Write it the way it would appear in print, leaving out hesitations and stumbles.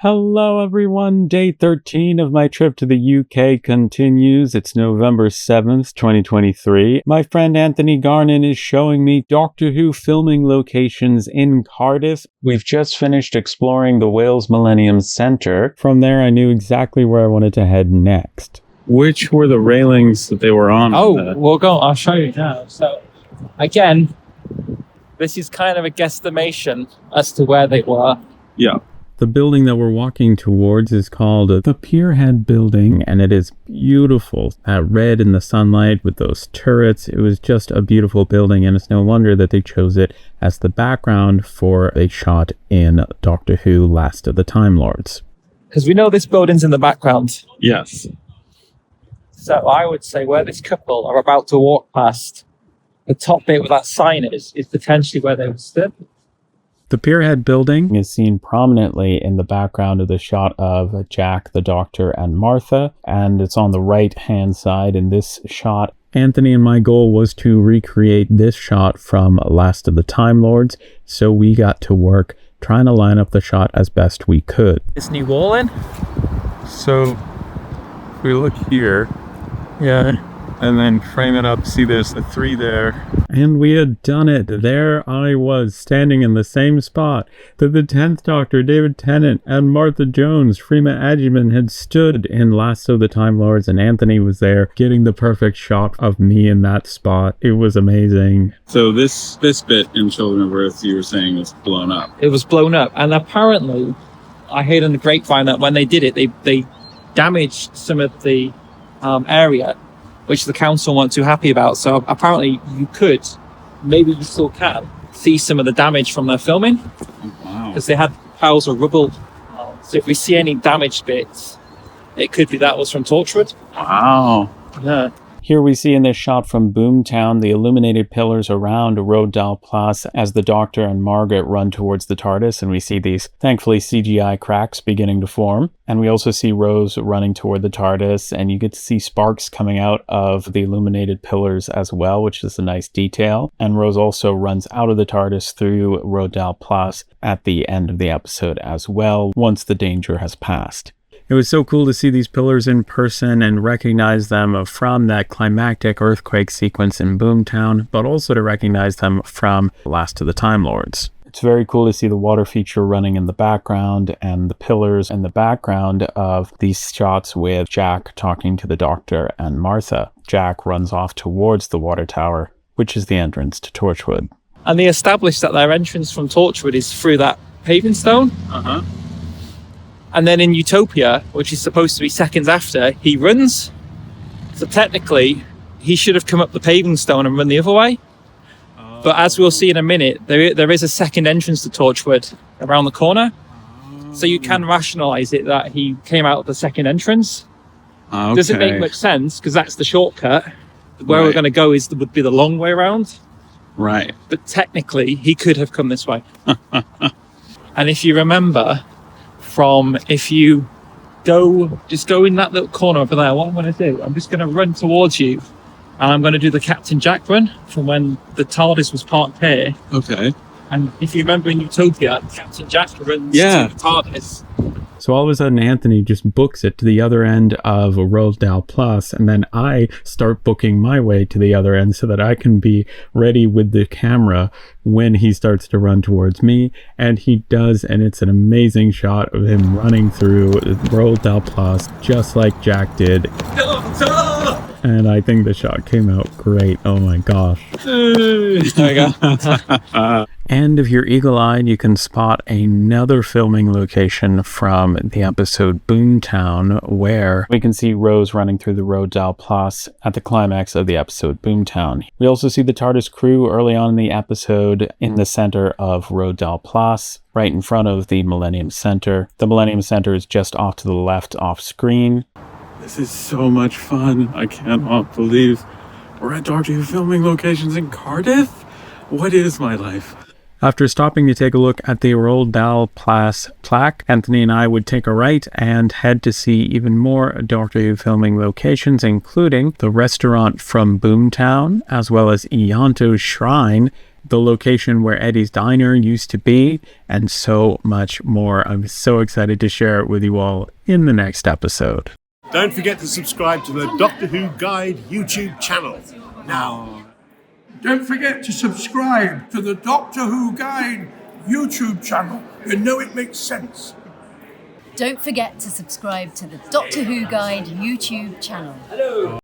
Hello everyone, day 13 of my trip to the UK continues. It's November 7th, 2023. My friend Anthony Garnon is showing me Doctor Who filming locations in Cardiff. We've just finished exploring the Wales Millennium Centre. From there I knew exactly where I wanted to head next. Which were the railings that they were on? I'll show you now. So, again, this is kind of a guesstimation as to where they were. Yeah. The building that we're walking towards is called the Pierhead Building, and it is beautiful. That red in the sunlight with those turrets, it was just a beautiful building, and it's no wonder that they chose it as the background for a shot in Doctor Who Last of the Time Lords. Because we know this building's in the background. Yes. So I would say where this couple are about to walk past, the top bit where that sign is potentially where they were stood. The Pierhead Building is seen prominently in the background of the shot of Jack, the Doctor, and Martha, and it's on the right-hand side in this shot. Anthony and my goal was to recreate this shot from Last of the Time Lords, so we got to work trying to line up the shot as best we could. This new wall in? So, if we look here, and then frame it up, see there's the three there. And we had done it. There I was, standing in the same spot that the 10th Doctor, David Tennant, and Martha Jones, Freema Agyeman, had stood in Last of the Time Lords, and Anthony was there getting the perfect shot of me in that spot. It was amazing. So this bit in Children of Earth, you were saying, was blown up. It was blown up, and apparently, I heard on the grapevine that when they did it, they damaged some of the area, which the council weren't too happy about. So apparently you could, maybe you still can, see some of the damage from their filming. Wow. Because they had piles of rubble. So if we see any damaged bits, it could be that was from Torchwood. Wow. Yeah. Here we see in this shot from Boomtown the illuminated pillars around Roald Dahl Plass as the Doctor and Margaret run towards the TARDIS, and we see these, thankfully, CGI cracks beginning to form. And we also see Rose running toward the TARDIS, and you get to see sparks coming out of the illuminated pillars as well, which is a nice detail. And Rose also runs out of the TARDIS through Roald Dahl Plass at the end of the episode as well, once the danger has passed. It was so cool to see these pillars in person and recognize them from that climactic earthquake sequence in Boomtown, but also to recognize them from Last of the Time Lords. It's very cool to see the water feature running in the background and the pillars in the background of these shots with Jack talking to the Doctor and Martha. Jack runs off towards the water tower, which is the entrance to Torchwood. And they established that their entrance from Torchwood is through that paving stone. Uh-huh. And then in Utopia, which is supposed to be seconds after, he runs. So technically, he should have come up the paving stone and run the other way. But as we'll see in a minute, there is a second entrance to Torchwood around the corner. So you can rationalise it that he came out of the second entrance. Okay. Doesn't make much sense, because that's the shortcut. Where we're going to go would be the long way around. Right. But technically, he could have come this way. And if you remember... if you just go in that little corner over there, what I'm going to do, I'm just going to run towards you, and I'm going to do the Captain Jack run from when the TARDIS was parked here. Okay. And if you remember in Utopia, Captain Jack runs to the TARDIS. So all of a sudden Anthony just books it to the other end of Roald Dahl Plus, and then I start booking my way to the other end so that I can be ready with the camera when he starts to run towards me. And he does, and it's an amazing shot of him running through Roald Dahl Plus just like Jack did. And I think the shot came out great. Oh my gosh. There we go. And if you're eagle-eyed, you can spot another filming location from the episode Boomtown, where we can see Rose running through the Roald Dahl Plass at the climax of the episode Boomtown. We also see the TARDIS crew early on in the episode in the center of Roald Dahl Plass, right in front of the Millennium Center. The Millennium Center is just off to the left off screen. This is so much fun. I cannot believe we're at Doctor Who filming locations in Cardiff. What is my life? After stopping to take a look at the Roald Dahl Plass plaque, Anthony and I would take a right and head to see even more Doctor Who filming locations, including the restaurant from Boomtown, as well as Ianto's Shrine, the location where Eddie's Diner used to be, and so much more. I'm so excited to share it with you all in the next episode. Don't forget to subscribe to the Doctor Who Guide YouTube channel. Now, don't forget to subscribe to the Doctor Who Guide YouTube channel. You know it makes sense. Don't forget to subscribe to the Doctor Who Guide YouTube channel. Hello.